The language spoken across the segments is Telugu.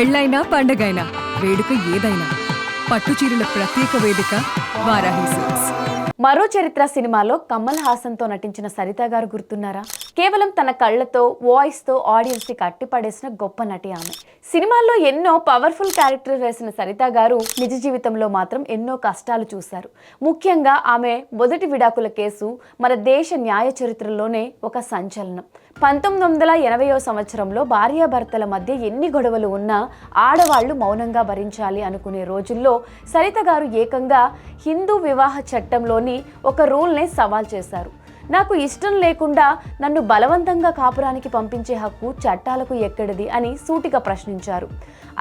పెళ్ళైనా పండగైనా వేడుక ఏదైనా పట్టుచీరల ప్రత్యేక వేదిక వారాహి సిల్క్స్. మరో చరిత్ర సినిమాలో కమల్ హాసన్తో నటించిన సరిత గారు గుర్తున్నారా? కేవలం తన కళ్ళతో, వాయిస్తో ఆడియన్స్ని కట్టిపడేసిన గొప్ప నటి ఆమె. సినిమాల్లో ఎన్నో పవర్ఫుల్ క్యారెక్టర్ వేసిన సరిత గారు నిజ జీవితంలో మాత్రం ఎన్నో కష్టాలు చూశారు. ముఖ్యంగా ఆమె మొదటి విడాకుల కేసు మన దేశ న్యాయ చరిత్రలోనే ఒక సంచలనం. 1980వ సంవత్సరంలో భార్యాభర్తల మధ్య ఎన్ని గొడవలు ఉన్నా ఆడవాళ్లు మౌనంగా భరించాలి అనుకునే రోజుల్లో సరిత గారు ఏకంగా హిందూ వివాహ చట్టంలోని ఒక రూల్నే సవాల్ చేశారు. నాకు ఇష్టం లేకుండా నన్ను బలవంతంగా కాపురానికి పంపించే హక్కు చట్టాలకు ఎక్కడిది అని సూటిగా ప్రశ్నించారు.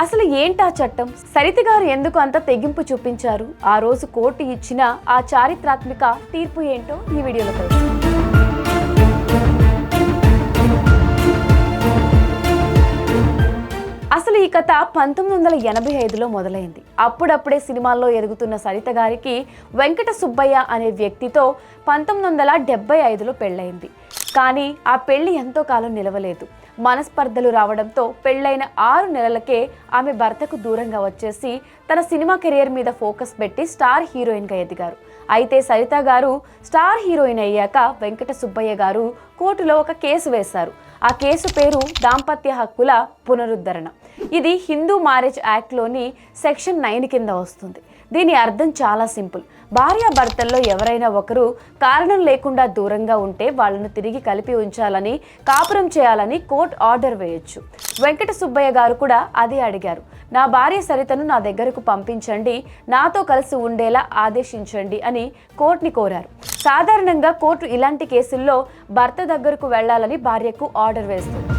అసలు ఏంటా చట్టం? సరిత గారు ఎందుకు అంత తెగింపు చూపించారు? ఆ రోజు కోర్టు ఇచ్చిన ఆ చారిత్రాత్మక తీర్పు ఏంటో ఈ వీడియోలో తెలుసుకుందాం. అసలు ఈ కథ 1985లో మొదలైంది. అప్పుడప్పుడే సినిమాల్లో ఎదుగుతున్న సరిత గారికి వెంకట సుబ్బయ్య అనే వ్యక్తితో 1975లో పెళ్ళైంది. కానీ ఆ పెళ్లి ఎంతో కాలం నిలవలేదు. మనస్పర్ధలు రావడంతో పెళ్ళైన 6 నెలలకే ఆమె భర్తకు దూరంగా వచ్చేసి తన సినిమా కెరియర్ మీద ఫోకస్ పెట్టి స్టార్ హీరోయిన్గా ఎదిగారు. అయితే సరిత గారు స్టార్ హీరోయిన్ అయ్యాక వెంకట సుబ్బయ్య గారు కోర్టులో ఒక కేసు వేశారు. ఆ కేసు పేరు దాంపత్య హక్కుల పునరుద్ధరణ. ఇది హిందూ మ్యారేజ్ యాక్ట్లోని సెక్షన్ 9 కింద వస్తుంది. దీని అర్థం చాలా సింపుల్. భార్యాభర్తల్లో ఎవరైనా ఒకరు కారణం లేకుండా దూరంగా ఉంటే వాళ్ళను తిరిగి కలిపి ఉంచాలని, కాపురం చేయాలని కోర్టు ఆర్డర్ వేయొచ్చు. వెంకట సుబ్బయ్య గారు కూడా అదే అడిగారు. నా భార్య సరితను నా దగ్గరకు పంపించండి, నాతో కలిసి ఉండేలా ఆదేశించండి అని కోర్టుని కోరారు. సాధారణంగా కోర్టు ఇలాంటి కేసుల్లో భర్త దగ్గరకు వెళ్లాలని భార్యకు ఆర్డర్ వేస్తుంది.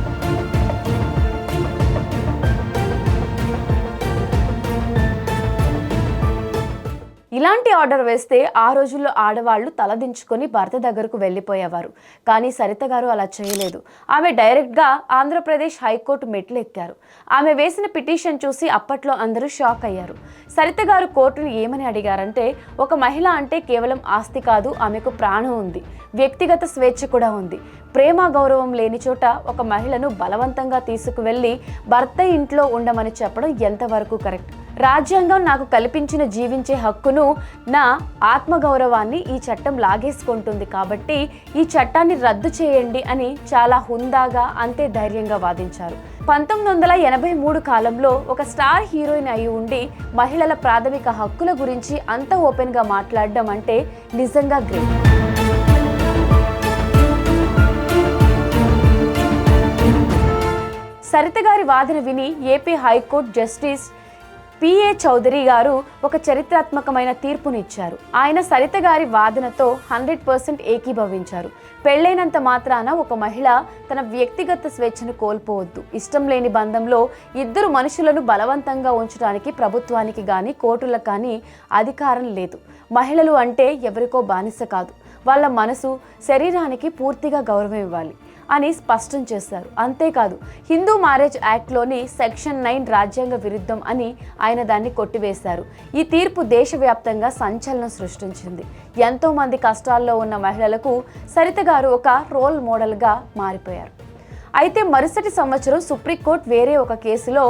ఇలాంటి ఆర్డర్ వేస్తే ఆ రోజుల్లో ఆడవాళ్లు తలదించుకొని భర్త దగ్గరకు వెళ్ళిపోయేవారు. కానీ సరిత గారు అలా చేయలేదు. ఆమె డైరెక్ట్గా ఆంధ్రప్రదేశ్ హైకోర్టు మెట్లు ఎక్కారు. ఆమె వేసిన పిటిషన్ చూసి అప్పట్లో అందరూ షాక్ అయ్యారు. సరిత గారు కోర్టును ఏమని అడిగారంటే, ఒక మహిళ అంటే కేవలం ఆస్తి కాదు, ఆమెకు ప్రాణం ఉంది, వ్యక్తిగత స్వేచ్ఛ కూడా ఉంది. ప్రేమ గౌరవం లేని చోట ఒక మహిళను బలవంతంగా తీసుకువెళ్ళి భర్త ఇంట్లో ఉండమని చెప్పడం ఎంతవరకు కరెక్ట్? రాజ్యాంగం నాకు కల్పించిన జీవించే హక్కును, నా ఆత్మగౌరవాన్ని ఈ చట్టం లాగేసుకుంటుంది. కాబట్టి ఈ చట్టాన్ని రద్దు చేయండి అని చాలా హుందాగా, అంతే ధైర్యంగా వాదించారు. 1983 కాలంలో ఒక స్టార్ హీరోయిన్ అయి ఉండి మహిళల ప్రాథమిక హక్కుల గురించి అంత ఓపెన్గా మాట్లాడడం అంటే నిజంగా గ్రేట్. సరిత గారి వాదన విని AP high court justice PA Chowdary గారు ఒక చరిత్రాత్మకమైన తీర్పునిచ్చారు. ఆయన సరిత గారి వాదనతో 100% ఏకీభవించారు. పెళ్లైనంత మాత్రాన ఒక మహిళ తన వ్యక్తిగత స్వేచ్ఛను కోల్పోవద్దు. ఇష్టం లేని బంధంలో ఇద్దరు మనుషులను బలవంతంగా ఉంచడానికి ప్రభుత్వానికి కానీ కోర్టులకు కానీ అధికారం లేదు. మహిళలు అంటే ఎవరికో బానిస కాదు, వాళ్ళ మనసు, శరీరానికి పూర్తిగా గౌరవం ఇవ్వాలి అని స్పష్టం చేశారు. అంతేకాదు, హిందూ మ్యారేజ్ యాక్ట్లోని సెక్షన్ 9 రాజ్యాంగ విరుద్ధం అని ఆయన దాన్ని కొట్టివేశారు. ఈ తీర్పు దేశవ్యాప్తంగా సంచలనం సృష్టించింది. ఎంతో మంది కష్టాల్లో ఉన్న మహిళలకు సరిత గారు ఒక రోల్ మోడల్గా మారిపోయారు. అయితే మరుసటి సంవత్సరం సుప్రీంకోర్టు వేరే ఒక కేసులో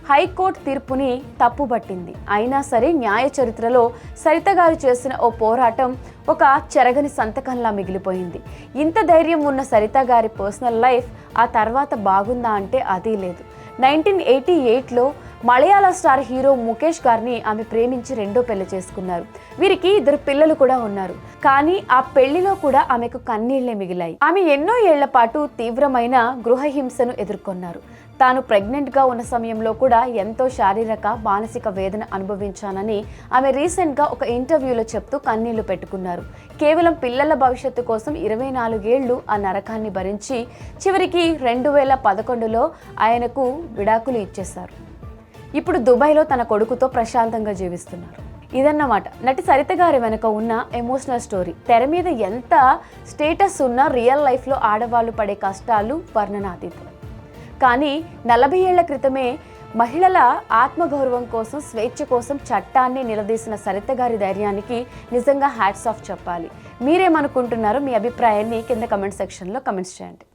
హైకోర్టు తీర్పుని తప్పుబట్టింది. అయినా సరే న్యాయ చరిత్రలో సరిత గారు చేసిన ఓ పోరాటం ఒక చెరగని సంతకంలా మిగిలిపోయింది. ఇంత ధైర్యం ఉన్న సరిత గారి పర్సనల్ లైఫ్ ఆ తర్వాత బాగుందా అంటే అదీ లేదు. 1988లో మలయాళ స్టార్ హీరో ముఖేష్ గారిని ఆమె ప్రేమించి రెండో పెళ్లి చేసుకున్నారు. వీరికి 2 పిల్లలు కూడా ఉన్నారు. కానీ ఆ పెళ్లిలో కూడా ఆమెకు కన్నీళ్లే మిగిలాయి. ఆమె ఎన్నో ఏళ్ల పాటు తీవ్రమైన గృహహింసను ఎదుర్కొన్నారు. తాను ప్రెగ్నెంట్గా ఉన్న సమయంలో కూడా ఎంతో శారీరక, మానసిక వేదన అనుభవించానని ఆమె రీసెంట్గా ఒక ఇంటర్వ్యూలో చెప్తూ కన్నీళ్లు పెట్టుకున్నారు. కేవలం పిల్లల భవిష్యత్తు కోసం 24 ఏళ్లు ఆ నరకాన్ని భరించి చివరికి 2011లో ఆయనకు విడాకులు ఇచ్చేశారు. ఇప్పుడు దుబాయ్లో తన కొడుకుతో ప్రశాంతంగా జీవిస్తున్నారు. ఇదన్నమాట నటి సరిత గారి వెనుక ఉన్న ఎమోషనల్ స్టోరీ. తెర మీద ఎంత స్టేటస్ ఉన్నా రియల్ లైఫ్లో ఆడవాళ్ళు పడే కష్టాలు వర్ణనాతీతం. కానీ 40 ఏళ్ల క్రితమే మహిళల ఆత్మగౌరవం కోసం, స్వేచ్ఛ కోసం చట్టాన్ని నిలదీసిన సరిత గారి ధైర్యానికి నిజంగా హ్యాట్స్ ఆఫ్ చెప్పాలి. మీరేమనుకుంటున్నారో మీ అభిప్రాయాన్ని కింద కమెంట్ సెక్షన్లో కమెంట్స్ చేయండి.